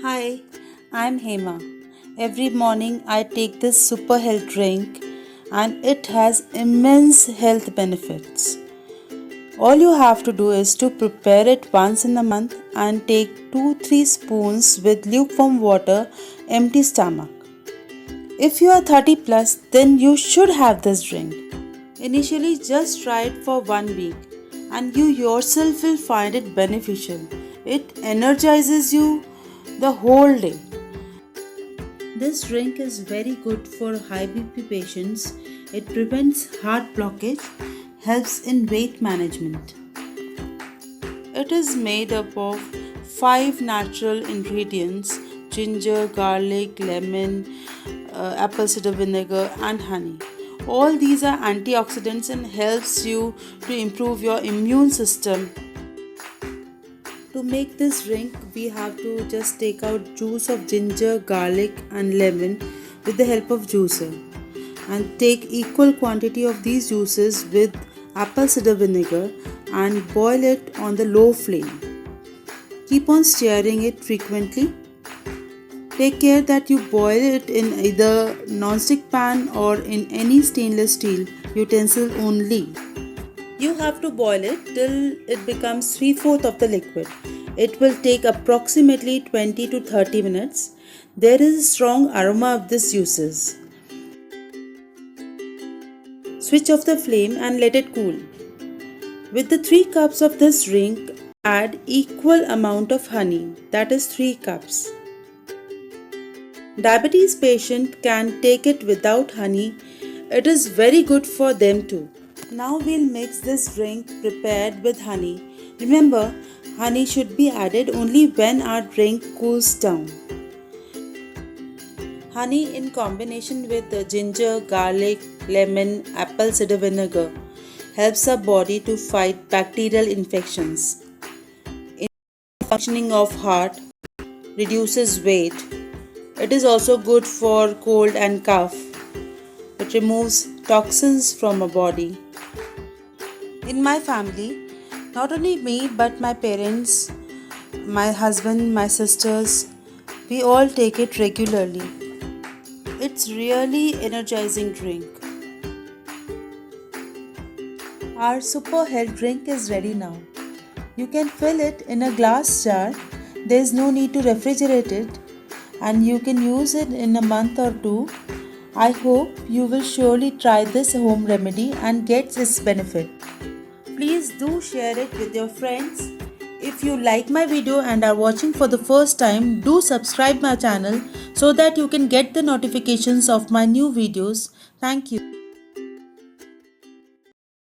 Hi, I'm Hema. Every morning I take this super health drink and it has immense health benefits. All you have to do is to prepare it once in a month and take 2-3 spoons with lukewarm water, empty stomach. If you are 30 plus, then you should have this drink. Initially, just try it for 1 week and you yourself will find it beneficial. It energizes you the whole day. This drink is very good for high BP patients. It prevents heart blockage, helps in weight management. It is made up of 5 natural ingredients: ginger, garlic, lemon, apple cider vinegar and honey. All these are antioxidants and helps you to improve your immune system. To make this drink, we have to just take out juice of ginger, garlic and lemon with the help of juicer and take equal quantity of these juices with apple cider vinegar and boil it on the low flame. Keep on stirring it frequently. Take care that you boil it in either non-stick pan or in any stainless steel utensil only. You have to boil it till it becomes 3/4 of the liquid. It will take approximately 20 to 30 minutes. There is a strong aroma of these juices. Switch off the flame and let it cool. With the 3 cups of this drink, add equal amount of honey, that is 3 cups. Diabetes patient can take it without honey. It is very good for them too. Now we'll mix this drink prepared with honey. Remember, honey should be added only when our drink cools down. Honey in combination with ginger, garlic, lemon, apple cider vinegar helps our body to fight bacterial infections, functioning of heart, reduces weight. It is also good for cold and cough. It removes toxins from our body. In my family, not only me but my parents, my husband, my sisters, we all take it regularly. It's really energizing drink. Our super health drink is ready now. You can fill it in a glass jar. There is no need to refrigerate it and you can use it in a month or 2. I hope you will surely try this home remedy and get its benefit. Please do share it with your friends. If you like my video and are watching for the first time, do subscribe my channel so that you can get the notifications of my new videos. Thank you.